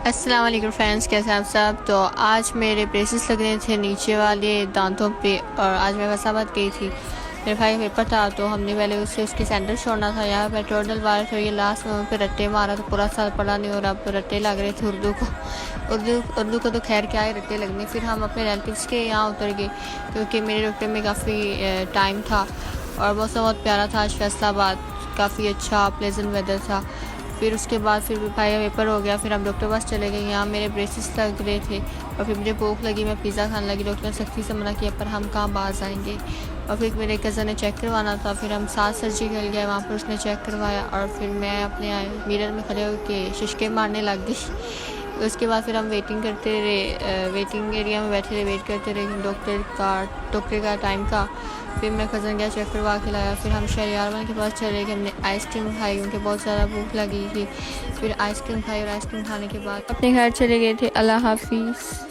अस्सलाम वालेकुम फ्रेंड्स, कैसे हैं आप सब। तो आज मेरे ब्रेसेस लग रहे थे नीचे वाले दांतों पे और आज मैं वसाबाद गई थी। मेरे भाई का पेपर था तो हमने पहले उससे उसके सेंटर छोड़ना था। यहाँ पेट्रोल डलवा रहे थे, ये लास्ट में पे रट्टे मारा तो पूरा साल पढ़ा नहीं हो रहा। अब रट्टे लग रहे थे उर्दू को। उर्दू को तो खैर क्या है, रट्टे लगने। फिर हम अपने रिलेटिव्स के यहाँ उतर गए क्योंकि मेरे रुकने में काफ़ी टाइम था और मौसम बहुत प्यारा था। आज फैसलाबाद काफ़ी अच्छा प्लेजेंट वेदर था। फिर उसके बाद फिर भाई का पेपर हो गया, फिर हम डॉक्टर पास चले गए। यहाँ मेरे ब्रेसेस लग रहे थे और फिर मुझे भूख लगी, मैं पिज़्ज़ा खाने लगी। डॉक्टर ने सख्ती से मना किया पर हम कहाँ बाहर आएंगे। और फिर मेरे कज़न ने चेक करवाना था, फिर हम साथ सर्जिकल गए, वहाँ पर उसने चेक करवाया और फिर मैं अपने मिरर में खड़े होकर शिशके मारने लग गई। उसके बाद फिर हम वेटिंग करते रहे, वेटिंग एरिया में बैठे रहे, वेट करते रहे डॉक्टर का टाइम का। फिर मैं कज़न गया, चेक करवा के लाया। फिर हम शहरियारवन के पास चले गए, हमने आइसक्रीम खाई क्योंकि बहुत ज़्यादा भूख लगी थी। फिर आइसक्रीम खाई और आइसक्रीम खाने के बाद अपने घर चले गए थे। अल्लाह हाफिज़।